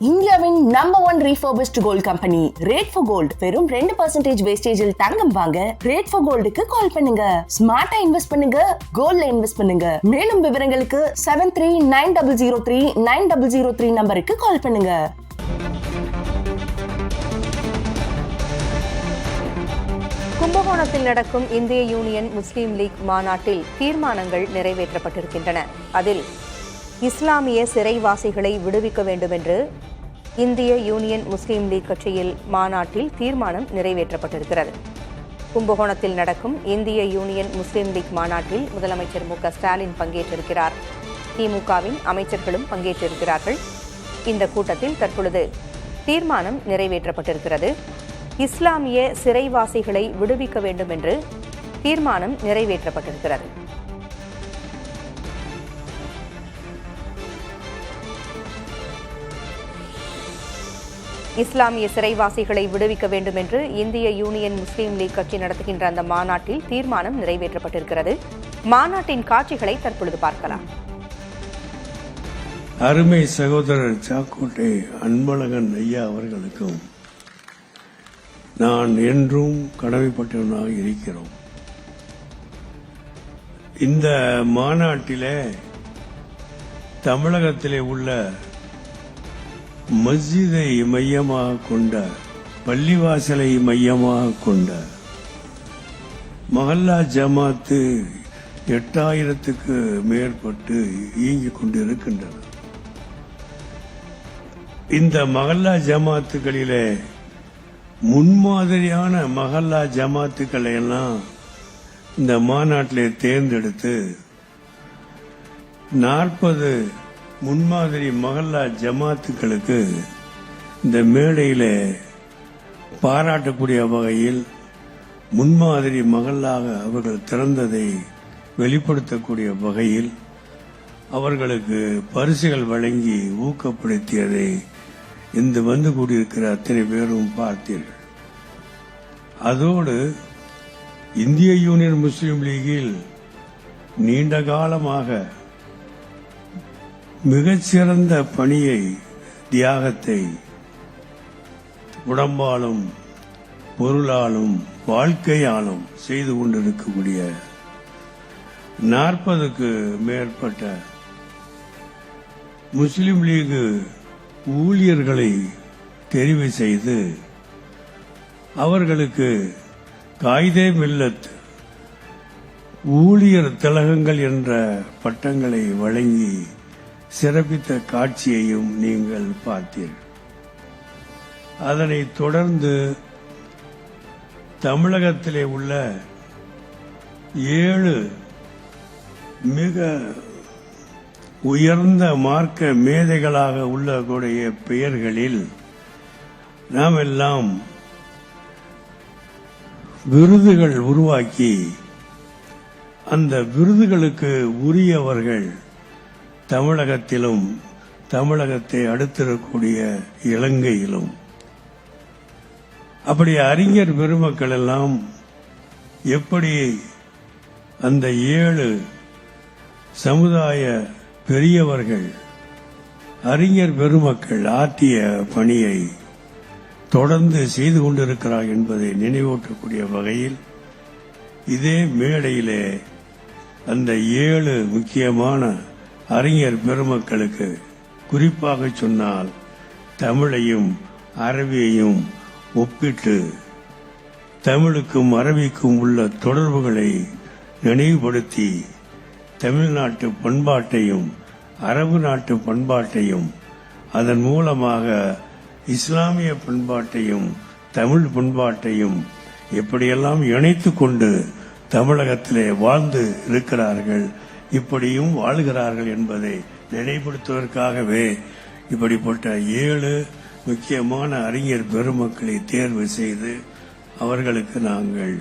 இந்தியாவின் number 1 refurbished gold company Rate for Gold வெறும் 2% வேஸ்டேஜில் தங்கம் வாங்க Rate for Goldக்கு கால் பண்ணுங்க. ஸ்மார்ட்டா இன்வெஸ்ட் பண்ணுங்க, கோல்ட்ல இன்வெஸ்ட் பண்ணுங்க. மேலும் விவரங்களுக்கு 7390039003 நம்பருக்கு கால் பண்ணுங்க. கும்பகோணத்தில் நடக்கும் இந்திய யூனியன் முஸ்லீம் லீக் மாநாட்டில் தீர்மானங்கள் நிறைவேற்றப்பட்டிருக்கின்றன. அதில் இஸ்லாமிய சிறைவாசிகளை விடுவிக்க வேண்டும் என்று இந்திய யூனியன் முஸ்லீம் லீக் கட்சியில் மாநாட்டில் தீர்மானம் நிறைவேற்றப்பட்டிருக்கிறது. கும்பகோணத்தில் நடக்கும் இந்திய யூனியன் முஸ்லீம் லீக் மாநாட்டில் முதலமைச்சர் மு க ஸ்டாலின் பங்கேற்றிருக்கிறார். திமுகவின் அமைச்சர்களும் பங்கேற்றிருக்கிறார்கள். இந்த கூட்டத்தில் தற்பொழுது தீர்மானம் நிறைவேற்றப்பட்டிருக்கிறது. இஸ்லாமிய சிறைவாசிகளை விடுவிக்க வேண்டும் என்று தீர்மானம் நிறைவேற்றப்பட்டிருக்கிறது. இஸ்லாமிய சிறைவாசிகளை விடுவிக்க வேண்டும் என்று இந்திய யூனியன் முஸ்லீம் லீக் கட்சி நடத்துகின்ற அந்த மாநாட்டில் தீர்மானம் நிறைவேற்றப்பட்டிருக்கிறது. மாநாட்டின் காட்சிகளை தற்பொழுது பார்க்கலாம். அருமை சகோதரர் சாக்கோட்டை அன்பழகன் ஐயா அவர்களுக்கும் நான் என்றும் கடமைப்பட்டவனாக இருக்கிறோம். இந்த மாநாட்டிலே தமிழகத்திலே உள்ள மஸ்ஜிதை மையமாக கொண்ட, பள்ளிவாசலை மையமாக கொண்ட மஹல்லா ஜமாத்து 8000க்கு மேற்பட்டு இயங்கிக் கொண்டிருக்கின்றன. இந்த மஹல்லா ஜமாத்துகளிலே முன்மாதிரியான மஹல்லா ஜமாத்துக்களை எல்லாம் இந்த மாநாட்டிலே தேர்ந்தெடுத்து 40 முன்மாதிரி மஹல்லா ஜமாத்துக்களுக்கு இந்த மேடையில பாராட்டக்கூடிய வகையில் முன்மாதிரி மஹல்லாக அவர்கள் திறந்ததை வெளிப்படுத்தக்கூடிய வகையில் அவர்களுக்கு பரிசுகள் வழங்கி ஊக்கப்படுத்தியதை இந்த வந்து கூடியிருக்கிற அத்தனை பேரும் பார்த்தீர்கள். அதோடு இந்திய யூனியன் முஸ்லீம் லீகில் நீண்ட காலமாக மிகச்சிறந்த பணியை, தியாகத்தை உடம்பாலும் பொருளாலும் வாழ்க்கையாலும் செய்து கொண்டிருக்கக்கூடிய 40க்கு மேற்பட்ட முஸ்லிம் லீக் ஊழியர்களை தெரிவு செய்து அவர்களுக்கு காயிதே மில்லத் ஊழியர் திலகங்கள் என்ற பட்டங்களை வழங்கி சிறப்பித்த காட்சியையும் நீங்கள் பார்த்தீர்கள். அதனைத் தொடர்ந்து தமிழகத்திலே உள்ள 7 மிக உயர்ந்த மார்க்க மேதைகளாக உள்ளவர்களுடைய பெயர்களில் நாம் எல்லாம் விருதுகள் உருவாக்கி அந்த விருதுகளுக்கு உரியவர்கள் தமிழகத்திலும் தமிழகத்தை அடுத்திருக்கக்கூடிய இலங்கையிலும் அப்படி அறிஞர் பெருமக்கள் எல்லாம் எப்படி அந்த 7 சமுதாய பெரியவர்கள் அறிஞர் பெருமக்கள் ஆற்றிய பணியை தொடர்ந்து செய்து கொண்டிருக்கிறார் என்பதை நினைவூட்டக்கூடிய வகையில் இதே மேடையிலே அந்த 7 முக்கியமான அறிஞர் பெருமக்களுக்கு குறிப்பாக சொன்னால் தமிழையும் அரபியையும் ஒப்பிட்டு தமிழுக்கும் அரபிக்கும் உள்ள தொடர்புகளை நினைவுபடுத்தி தமிழ்நாட்டு பண்பாட்டையும் அரபு நாட்டு பண்பாட்டையும் அதன் மூலமாக இஸ்லாமிய பண்பாட்டையும் தமிழ் பண்பாட்டையும் எப்படியெல்லாம் இணைத்துக் கொண்டு தமிழகத்திலே வாழ்ந்து இருக்கிறார்கள், இப்படியும் வாழ்கிறார்கள் என்பதை நினைவுபடுத்துவதற்காகவே இப்படிப்பட்ட 7 முக்கியமான அறிஞர் பெருமக்களை தேர்வு செய்து அவர்களுக்கு நாங்கள்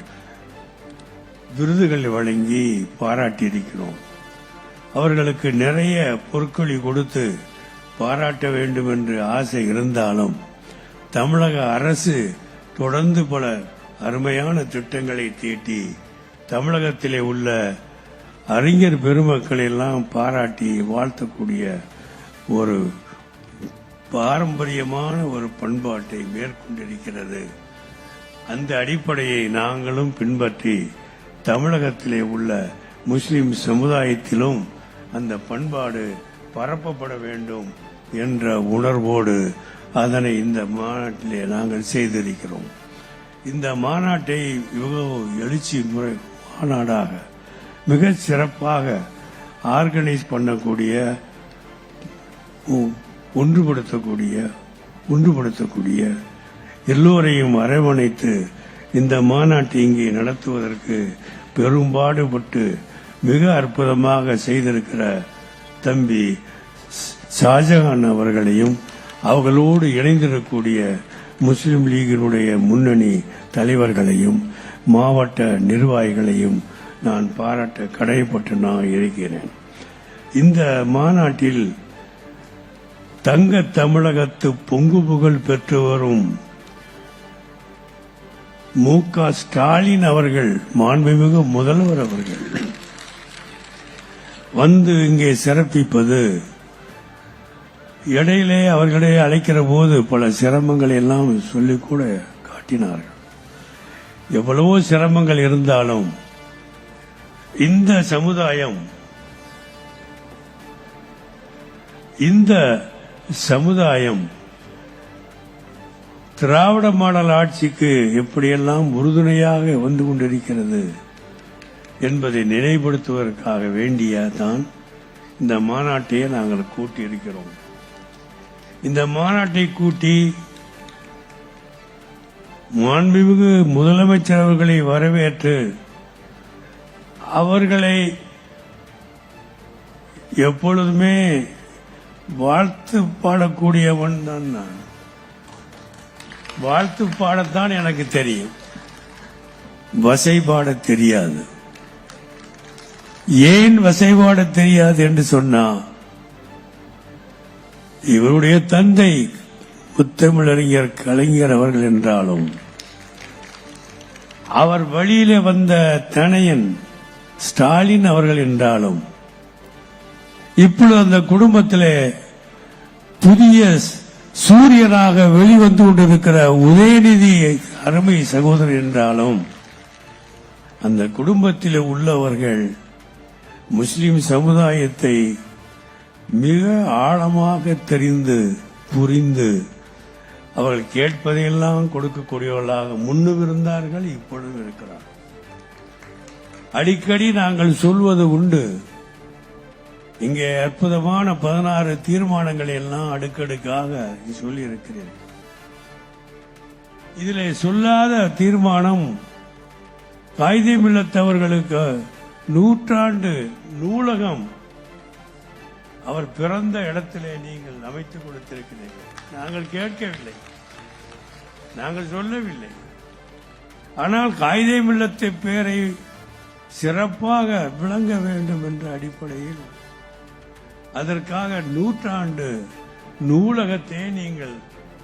விருதுகளை வழங்கி பாராட்டியிருக்கிறோம். அவர்களுக்கு நிறைய பொற்கொழி கொடுத்து பாராட்ட வேண்டும் என்று ஆசை இருந்தாலும் தமிழக அரசு தொடர்ந்து பல அருமையான திட்டங்களை தீட்டி தமிழகத்திலே உள்ள அறிஞர் பெருமக்களை எல்லாம் பாராட்டி வாழ்த்தக்கூடிய ஒரு பாரம்பரியமான ஒரு பண்பாட்டை மேற்கொண்டிருக்கிறது. அந்த அடிப்படையை நாங்களும் பின்பற்றி தமிழகத்திலே உள்ள முஸ்லிம் சமுதாயத்திலும் அந்த பண்பாடு பரப்பப்பட வேண்டும் என்ற உணர்வோடு அதனை இந்த மாநாட்டிலே நாங்கள் செய்திருக்கிறோம். இந்த மாநாட்டை எழுச்சி முறை மாநாடாக மிக சிறப்பாக ஆர்கனைஸ் பண்ணக்கூடிய ஒன்றுபடுத்தக்கூடிய எல்லோரையும் அரவணைத்து இந்த மாநாட்டை இங்கே நடத்துவதற்கு பெரும்பாடுபட்டு மிக அற்புதமாக செய்திருக்கிற தம்பி ஷாஜகான் அவர்களையும் அவர்களோடு இணைந்திருக்கக்கூடிய முஸ்லிம் லீகினுடைய முன்னணி தலைவர்களையும் மாவட்ட நிர்வாகிகளையும் நான் பாராட்ட கடமைப்பட்டு நான் இருக்கிறேன். இந்த மாநாட்டில் தங்க தமிழகத்து பொங்கு புகழ் பெற்று வரும் மு.க. ஸ்டாலின் அவர்கள், மாண்புமிகு முதல்வர் அவர்கள் வந்து இங்கே சிறப்பிப்பது, இடையிலே அவர்களை அழைக்கிற போது பல சிரமங்கள் எல்லாம் சொல்லிக் கூட காட்டினார்கள். எவ்வளவோ சிரமங்கள் இருந்தாலும் இந்த சமுதாயம் திராவிட மாடல் ஆட்சிக்கு எப்படியெல்லாம் உறுதுணையாக வந்து கொண்டிருக்கிறது என்பதை நினைவுபடுத்துவதற்காக வேண்டியதான் இந்த மாநாட்டையே நாங்கள் கூட்டியிருக்கிறோம். இந்த மாநாட்டை கூட்டி மாண்புமிகு முதலமைச்சர் அவர்களை வரவேற்று அவர்களை எப்பொழுதுமே வாழ்த்து பாடக்கூடியவன் தான் நான். வாழ்த்து பாடத்தான் எனக்கு தெரியும், வசை பாட தெரியாது. ஏன் வசை பாட தெரியாது என்று சொன்னா, இவருடைய தந்தை முத்தமிழறிஞர் கலைஞர் அவர்கள் என்றாலும், அவர் வழியிலே வந்த தனையன் ஸ்டாலின் அவர்கள் என்றாலும், இப்பொழுது அந்த குடும்பத்திலே புதிய சூரியனாக வெளிவந்து கொண்டிருக்கிற உதயநிதி அருமை சகோதரர் என்றாலும், அந்த குடும்பத்தில் உள்ளவர்கள் முஸ்லிம் சமுதாயத்தை மிக ஆழமாக தெரிந்து புரிந்து அவர்கள் கேட்பதையெல்லாம் கொடுக்கக்கூடியவர்களாக முன்னும் இருந்தார்கள், இப்பொழுதும் இருக்கிறார்கள். அடிக்கடி நாங்கள் சொல்வது உண்டு, இங்கே அற்புதமான 16 தீர்மானங்களை எல்லாம் அடுக்கடுக்காக சொல்லியிருக்கிறேன். இதிலே சொல்லாத தீர்மானம், காயிதே மில்லத் அவர்களுக்கு 100 ஆண்டு நூலகம் அவர் பிறந்த இடத்திலே நீங்கள் அமைத்துக் கொடுத்திருக்கிறீர்கள். நாங்கள் கேட்கவில்லை, நாங்கள் சொல்லவில்லை. ஆனால் காயிதே மில்லத் பேரை சிறப்பாக விளங்க வேண்டும் என்ற அடிப்படையில் அதற்காக 100 ஆண்டு நூலகத்தை நீங்கள்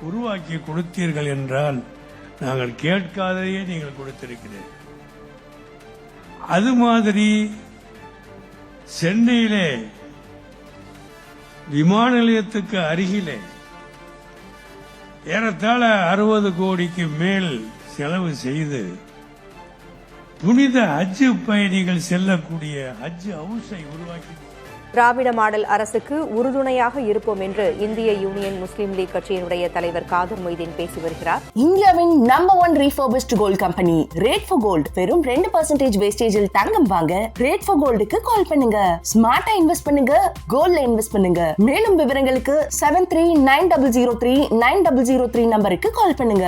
உருவாக்கி கொடுத்தீர்கள் என்றால், நாங்கள் கேட்காதையே நீங்கள் கொடுத்திருக்கிறீர்கள். அது மாதிரி சென்னையிலே விமான நிலையத்துக்கு அருகிலே ஏறத்தாழ 60 கோடிக்கு மேல் செலவு செய்து புனித ஹஜ் பயணிகள் செல்லக்கூடிய ஹஜ் ஹவுஸை உருவாக்கி திராவிட மாடல் அரசுக்கு உறுதுணையாக இருப்போம் என்று இந்திய யூனியன் முஸ்லீம் லீக் கட்சியினுடைய தலைவர் காதர் மொய்தீன் பேசி வருகிறார். இந்தியாவின் number 1 refurbished gold company rate for gold வெறும் 2% வேஸ்டேஜில் தங்கம் வாங்க ரேட் ஃபார் கோல்டுக்கு கால் பண்ணுங்க. ஸ்மார்ட்டா இன்வெஸ்ட் பண்ணுங்க, கோல்ட்ல இன்வெஸ்ட் பண்ணுங்க. மேலும் விவரங்களுக்கு 7390039003 நம்பருக்கு கால் பண்ணுங்க.